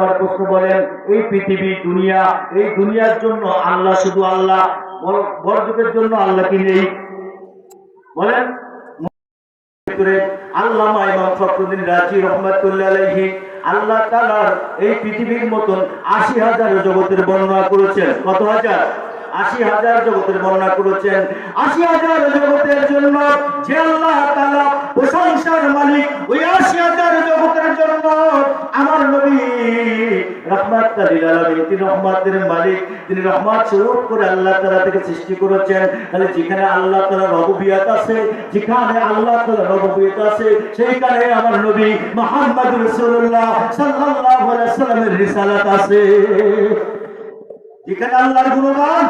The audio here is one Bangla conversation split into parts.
আমার প্রশ্ন বলেন, এই পৃথিবী দুনিয়া, এই দুনিয়ার জন্য আল্লাহ শুধু আল্লাহ, বড়যুগের জন্য আল্লাহ কি নেই? বলেন। আল্লামা ইমাম ফখরুদ্দীন রাজি রহমাতুল্লাহ আলাইহি আল্লাহ তাআলার এই পৃথিবীর মতন ৮০,০০০ জগতের বর্ণনা করেছেন। কত হাজার? ৮০,০০০ জগতের বর্ণনা করেছেন। ৮০,০০০ জগতের জন্য যে আল্লাহ তাআলা প্রশংসার মালিক, ওই ৮০,০০০ জগতের জন্য আমার নবী রাহমাতুল লিল আলামিন, তিনি রহমতের মালিক, তিনি রহমত স্বরূপ করে আল্লাহ তাআলা থেকে সৃষ্টি করেছেন। তাহলে যেখানে আল্লাহ তাআলা রুবুবিয়ত আছে, যেখানে আল্লাহ তাআলা রুবুবিয়ত আছে, সেইখানে আমার নবী মুহাম্মদ রাসূলুল্লাহ সাল্লাল্লাহু আলাইহি ওয়াসাল্লামের রিসালাত আছে। যেখানে আল্লাহর গুণগান,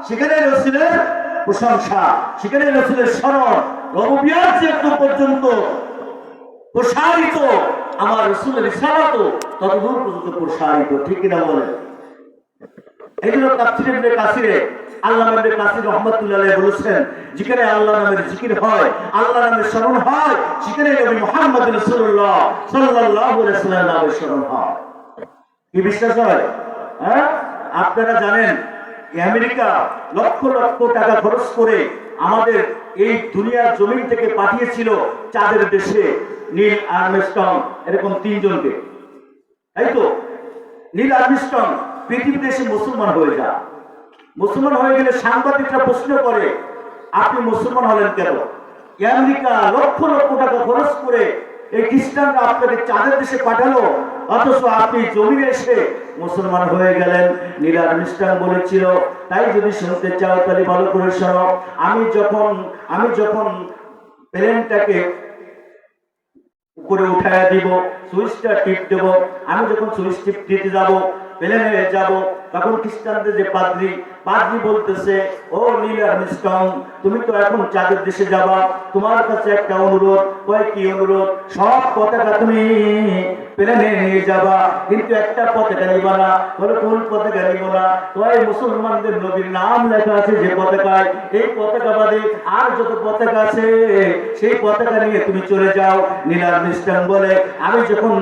সেখানে রাসূলের প্রশংসা, সেখানে রাসূলের স্মরণ, রুবুবিয়ত যেহেতু পর্যন্ত প্রসারিত, আমার রাসূলের রিসালাত ততদূর পর্যন্ত প্রসারিত। ঠিক কিনা বলেন? এই জন্য তাফসীর ইবনে কাসিরে আল্লামা ইবনে কাসির রাহমাতুল্লাহ আলাইহি বলেছেন, যেখানে আল্লাহর নামের জিকির হয়, আল্লাহর নামের স্মরণ হয়, সেখানে নবী মুহাম্মদ রাসূলুল্লাহ সাল্লাল্লাহু আলাইহি ওয়াসাল্লামের নামের স্মরণ হয়। কি বিশ্বাস হয়? হ্যাঁ, আপনারা জানেন আমেরিকা লক্ষ লক্ষ টাকা খরচ করে আমাদের এই দুনিয়ার জমিন থেকে পাঠিয়েছিল চাঁদের দেশে নীল আর্মস্ট্রং, এরকম ৩ জনকে। তাই তো নীল আর্মস্ট্রং পৃথিবীতে এসে মুসলমান হয়ে যায়। মুসলমান হয়ে গেলে সাংবাদিকরা প্রশ্ন করে, আপনি মুসলমান হলেন কেন? আমেরিকা লক্ষ লক্ষ টাকা খরচ করে এই খ্রিস্টানরা আপনাকে চাঁদের দেশে পাঠালো, অথচ আপনি জমিনে এসে মুসলমান হয়ে গেলেন। নীল আর্মস্ট্রং বলেছিল, তাই যদি শুনতে চাও তাহলে ভালো করে শোনো। আমি যখন প্লেনটাকে উপরে উঠায়া দিব, সুইচটা টিপ দেব, আমি যখন সুইচ টিপ দিতে যাব, প্লেনে যাব, তখন খ্রিস্টানদের যে পাদ্রী বলতেছে, ও নীল আর্মস্ট্রং, তুমি তো এখন চাঁদের দেশে যাবা, তোমার কাছে একটা অনুরোধ। কয়, কি অনুরোধ? সব পতাকা তুমি প্লেনে নিয়ে যাবা, কিন্তু একটা পতাকা নিবা না। বলে, কোন পতাকা নিব না? কয়, মুসলমানদের নবীর নাম লেখা আছে যে পতাকায়, এই পতাকা বাদে আর যত পতাকা আছে সেই পতাকা নিয়ে তুমি চলে যাও। নীল আর্মস্ট্রং বলে, আমি যখন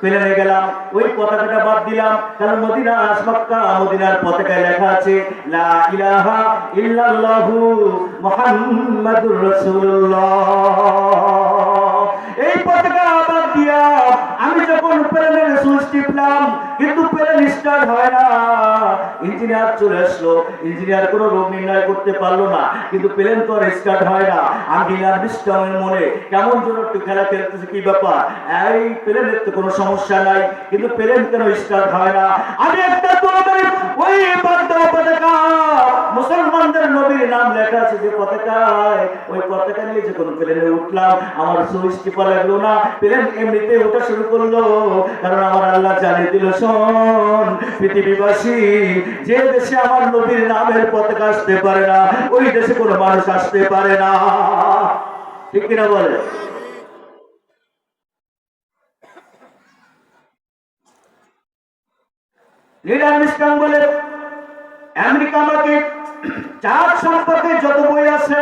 প্লেনে গেলাম, ওই পতাকাটা বাদ দিলাম, কারণ মদিনা মক্কা, মদিনার পতাকায় লেখা আছে লা ইলাহা ইল্লাল্লাহু মুহাম্মাদুর রাসূলুল্লাহ। এই পতাকা বাদ দিয়া আমি যখন প্লেনের সুইচ টিপলাম, কিন্তু প্লেন স্টার্ট হয় না। ইঞ্জিনিয়ার চলে আসলো, ইঞ্জিনিয়ার কোনো রোগ নির্ণয় করতে পারলো না, কিন্তু প্লেন তো আর স্টার্ট হয় না। আমি আর্মস্ট্রংয়ের মনে কেমন যেন একটু খেলা খেলতেছে, কি ব্যাপার, এই প্লেনের তো কোনো সমস্যা নাই, কিন্তু প্লেন কেন স্টার্ট হয় না? আমি একটা তরবারি, ওই পতাকা, মুসলমানদের নবীর নাম লেখা আছে যে পতাকায়, ওই পতাকা নিয়ে যখন প্লেনে উঠলাম, আমার সুইচ টিপা লাগলো না, প্লেন এমনিতে ওঠা শুরু করলো। কারণ আমার আল্লাহ জানিয়ে দিল, শোন পৃথিবীবাসী, যে দেশে আমার নবীর নামের পতাকা আসতে পারে না, ওই দেশে কোনো মানুষ আসতে পারে না। ঠিক কিনা বলে? নীল আর্মস্ট্রং বলে, আমেরিকা আমাকে চাঁদ সম্পর্কে যত বই আছে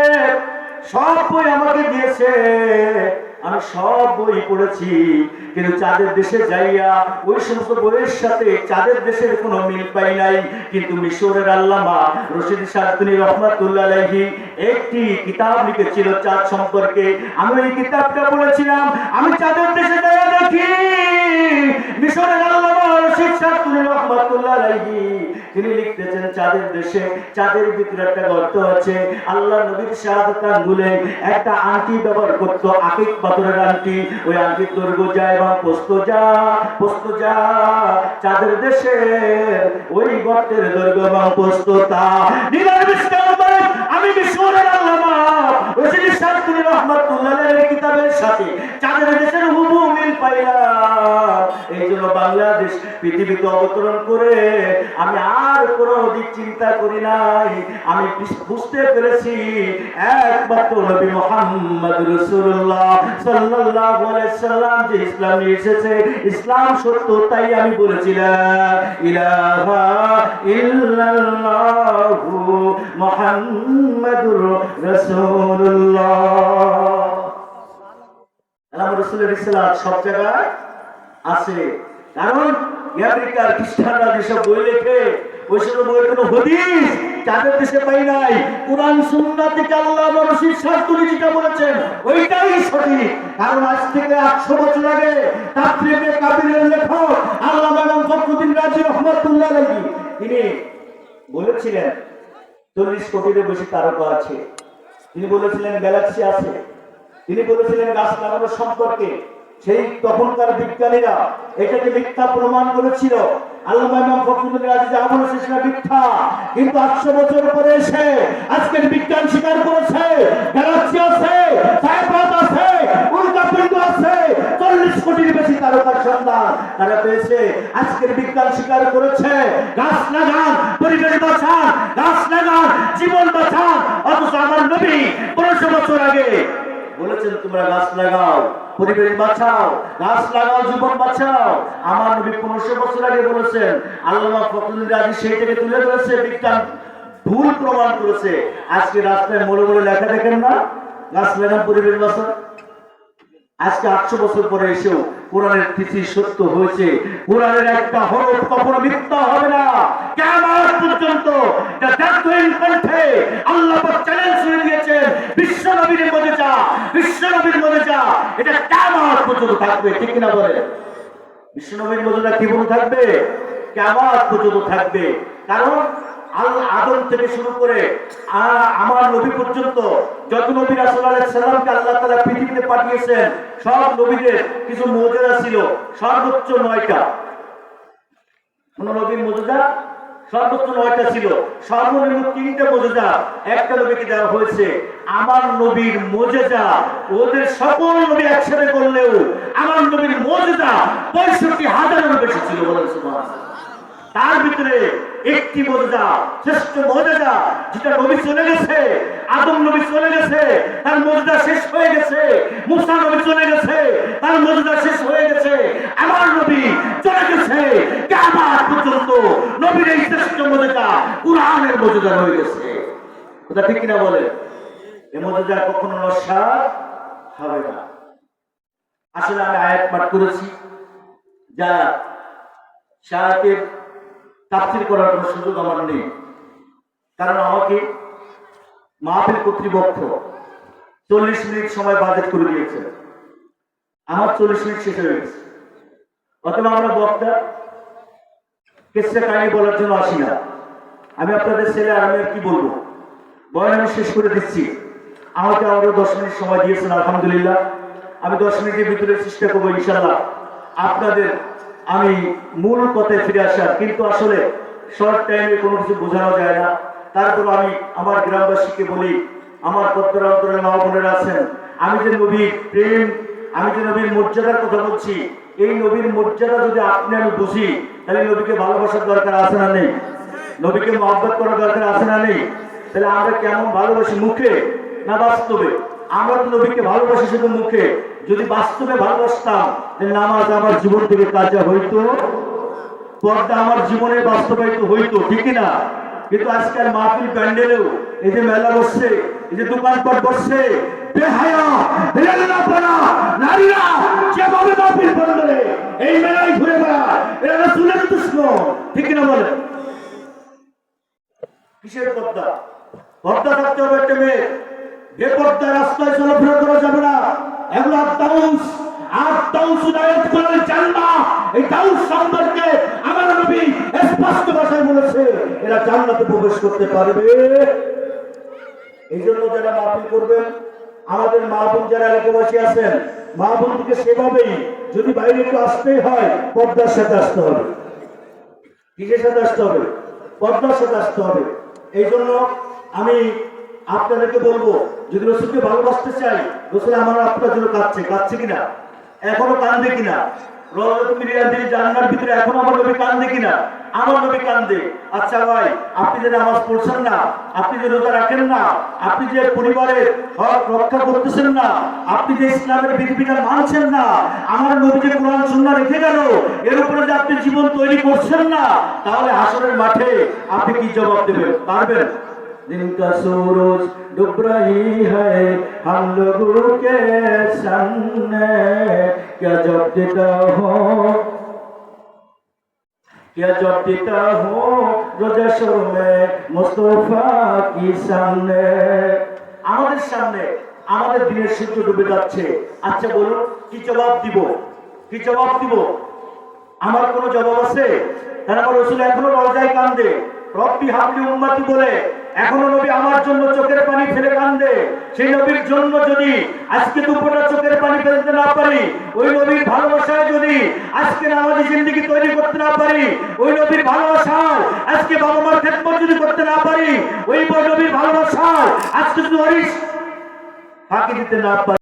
সব বই আমাকে দিয়েছে, আমি সব বই পড়েছি, কিন্তু চাঁদের দেশে যাইয়া ওই সমস্ত বইয়ের সাথে চাঁদের দেশের কোনো মিল পাই নাই। কিন্তু মিশরের আল্লামা রশিদ সাদুনী রহমাতুল্লাহ আলাইহি একটি কিতাব লিখেছিল চাঁদ সম্পর্কে। আমি ওই কিতাবটা পড়েছিলাম। আমি চাঁদের দেশে যাইয়া দেখি মিশরের আল্লামা রশিদ সাদুনী রহমাতুল্লাহ আলাইহি তিনি লিখতেছেন, চাঁদের দেশে চাঁদের ভিতরে একটা গর্ত আছে। আল্লাহ নবীর শাহাদাত আঙ্গুলে একটা আংটি ব্যবহার করতো, আকিক পাথরের আংটি। ওই আংটির দৈর্ঘ্য যায় এবং প্রস্থ যা চাঁদের দেশে ওই গর্তের দৈর্ঘ্য এবং প্রস্থ তা। আমি মিশরের আল্লামা রশিদ সাদুনী রহমাতুল্লাহ আলাইহির কিতাবের সাথে চাঁদের দেশের হুবহু মিল পাইলাম। এই জন্য বাংলাদেশ পৃথিবীতে অবতরণ করে আমি আর কোনো দিক চিন্তা করি নাই। আমি বুঝতে পেরেছি একমাত্র নবী মুহাম্মদ রাসূলুল্লাহ সাল্লাল্লাহু আলাইহি সাল্লাম যে ইসলাম নিয়ে এসেছে, ইসলাম সত্য, তাই আমি বলেছি লা ইলাহা ইল্লাল্লাহু মুহাম্মাদুর রাসূলুল্লাহ। আল্লাহ রাসূলের রিসালাত সব জায়গায় আছে, কারণ আমেরিকার খ্রিস্টানরা যেসব বই লেখে ওইসব বইয়ের কোনো হদিস তাদের দেশে পাই নাই। কোরআন সুন্নাহ থেকে আল্লাহ রসুল শাস্ত্রী যেটা বলেছেন ওইটাই সঠিক। কারণ আজ থেকে 800 বছর আগে তাফসীরে কাবিরের লেখক আল্লামা ইমাম ফখরুদ্দীন রাজি রহমাতুল্লাহ আলাইহি তিনি বলেছিলেন 40 কোটিরও বেশি তারকা আছে। তিনি বলেছিলেন গ্যালাক্সি আছে। তিনি বলেছিলেন গাছ লাগানোর সম্পর্কে। সেই তখনকার বিজ্ঞানীরা এটাকে মিথ্যা প্রমাণ করেছিল। আল্লামা ইমাম ফখরুদ্দীন রাজি যা বলেছে সেটা মিথ্যা। কিন্তু 800 বছর পরে এসে আজকের বিজ্ঞান স্বীকার করেছে গ্যালাক্সি আছে, ছায়াপথ আছে, উল্কাপিণ্ড আছে, 40 কোটির বেশি তারকার সন্ধান তারা পেয়েছে। আজকের বিজ্ঞান স্বীকার করেছে গাছ লাগান, পরিবেশ বাঁচান, গাছ লাগান, জীবন বাঁচান। অথচ আমার নবী 1500 বছর আগে বলেছেন তোমরা গাছ লাগাও, পরিবেশ বাঁচাও, গাছ লাগাও, জীবন বাঁচাও। আমার নবী 1500 বছর আগে বলেছেন। আল্লামা ফখরুদ্দীন রাজি সেইটাকে তুলে ধরেছে, বিজ্ঞান ভুল প্রমাণ করেছে। আজকে রাস্তায় মোড়ে মোড়ে লেখা দেখেন না, গাছ লাগান, পরিবেশ বাঁচাও। আজকে 800 বছর পরে এসেও কোরআনের তিথি সত্য হয়েছে। কোরআনের একটা হরফ কখনো মিথ্যা হবে না। কিয়ামত পর্যন্ত এটা জাতীয় কণ্ঠে আল্লাহ পাক চ্যালেঞ্জ করে দিয়েছেন, বিশ্ব নবীর মুজিজা, বিশ্ব নবীর মুজিজা এটা কিয়ামত পর্যন্ত থাকবে। ঠিক কিনা বলে? বিশ্ব নবীর মুজিজা কি বলে থাকবে? কিয়ামত পর্যন্ত থাকবে। কারণ আদম থেকে শুরু করে আমার নবী পর্যন্ত যত নবী রাসূল আলাইহিস সালামকে আল্লাহ তাআলা পৃথিবীতে পাঠিয়েছেন সব নবীদের কিছু মুজিজা ছিল, সর্বোচ্চ 9টা। কোন নবীর মুজিজা সর্বোচ্চ 9টা ছিল, সর্বনিম্ন 3টা মুজিজা একটা নবীকে দেওয়া হয়েছে। আমার নবীর মুজিজা ওদের সকল নবী একসাথে করলেও আমার নবীর মুজিজা 65,000-এর বেশি ছিল। বলেন সুবহানাল্লাহ। তার ভিতরে একটি মুজিজা, শ্রেষ্ঠ মুজিজা, যেটা নবী চলে গেছে, আদম নবী চলে গেছে, তার মুজিজা শেষ হয়ে গেছে। মুসা নবী চলে গেছে, তার মুজিজা শেষ হয়ে গেছে। আমার নবী চলে গেছে, কিয়ামত পর্যন্ত নবীর এই শ্রেষ্ঠ মুজিজা কুরআনের মুজিজা হয়ে গেছে। কথা ঠিক কিনা বলে? এই মুজিজা কখনো নস্যাৎ হবে না। আসলে আমি আয়াত পাঠ করেছি, যা শায়াতের তাফসীর করার কোনো সুযোগ আমার নেই। কারণ আমাকে মাহফিল কর্তৃপক্ষ 40 মিনিট সময় বাজেট করে দিয়েছে। আমার 40 মিনিট শেষ হয়ে গেছে। অতএব আমরা বক্তা কিসসা কাহিনী বলার জন্য আসি না। আমি আপনাদের ছেলে, আর আমি কি বলবো, বয়ান আমি শেষ করে দিচ্ছি। আমাকে আরো 10 মিনিট সময় দিয়েছেন, আলহামদুলিল্লাহ। আমি 10 মিনিটের ভিতরে চেষ্টা করবো ইনশাআল্লাহ আপনাদের আমি মূল কথায় ফিরে আসার। কিন্তু আসলে শর্ট টাইমে কোনো কিছু বোঝানো যায় না। তারপর আমি আমার গ্রামবাসীকে বলি, আমার পদ্মার অন্তরের মা বোনেরা আছেন, আমি যে নবীর প্রেম, আমি যে নবীর মর্যাদার কথা বলছি, এই নবীর মর্যাদা যদি আপনি আমি বুঝি, তাহলে নবীকে ভালোবাসার দরকার আছে না নেই? নবীকে মহব্বত করার দরকার আছে না নেই? তাহলে আমরা কেমন ভালোবাসি, মুখে না বাস্তবে? আমরা তো নবীকে ভালোবাসি শুধু মুখে। যদি বাস্তবে ভালোবাসতাম তাহলে নামাজ আমার জীবন থেকে কাজা হইতো, পর্দা আমার জীবনে বাস্তবায়িত হইতো। ঠিক না? কিন্তু আজকাল মাহফিল প্যান্ডেলেও এই যে মেলা বসছে, এই যে দোকানপাট বসছে, বেহায়া বেলাল্লাহপনা নারীরা যেভাবে মাহফিল প্যান্ডেলে এই মেলায় ঘুরে বেড়ায়, এরা রাসূলের দুশমন। ঠিক না বলে? কিসের পর্দা? পর্দা থাকতে হবে একটা মেয়ে। বেপর্দা রাস্তায় চলাফেরা করা যাবে না। এগুলো তাউস, আর তাউস উদায়ত করার জান্নাহ। এই তাউস সম্পর্কে আমার নবী স্পষ্ট ভাষায় বলেছে এরা জান্নাতে প্রবেশ করতে পারবে। এই জন্য যারা মাহফিল করবেন, আমাদের মা বোন যারা এলাকাবাসী আছেন, মা বোন থেকে সেভাবেই যদি বাইরে একটু আসতেই হয় পর্দার সাথে আসতে হবে। কিসের সাথে আসতে হবে? পর্দার সাথে আসতে হবে। এই জন্য আমি আপনাদেরকে বলবো, যদি রসুলকে ভালোবাসতে চাই, রসুল আমার আপনার জন্য কাঁদছে, কাঁদছে কিনা? এখনো কান্দে কিনা? জান্নার ভিতরে এখনো আমার নবী কান্দে কিনা? আমার নবী কান্দে। আচ্ছা ভাই, আপনি যে নামাজ পড়ছেন না, আপনি যে রোজা রাখেন না, আপনি যে পরিবারের হক রক্ষা করতেছেন না, আপনি যে ইসলামের বিধিবিধান মানছেন না, আমার নবী যে কোরআন সুন্নাহ রেখে গেল, এর উপরে যে আপনি জীবন তৈরি করছেন না, তাহলে হাসরের মাঠে আপনি কি জবাব দেবেন? পারবেন? दिन का सूरज डूब रही है हम लोगों के सामने, क्या जब देता हो क्या जब देता हूँ रोजा शोर में मुस्तफा की सामने। আমাদের সামনে আমাদের দিনের সূর্য ডুবে যাচ্ছে। আচ্ছা বলুন কি জবাব দিব? কি জবাব দিব? আমার কোনো জবাব আছে? কারণ আমার রাসূল এখনো রওজায় কান্দে, রব্বি হাবলি উম্মতি বলে এখনো নবী আমার জন্য চোখের পানি ফেলে কান্দে। সেই নবীর জন্য যদি আজকে দুপুরে চোখের পানি ফেলতে না পারি, ওই নবীর ভালোবাসায় যদি আজকে নামাজি জিন্দেগি তৈরি করতে না পারি, ওই নবীর ভালোবাসায় আজকে বাবা মার খেদমত যদি করতে না পারি, ওই নবীর ভালোবাসায় আজকে যদি হরিশ ফাঁকি দিতে না পারি।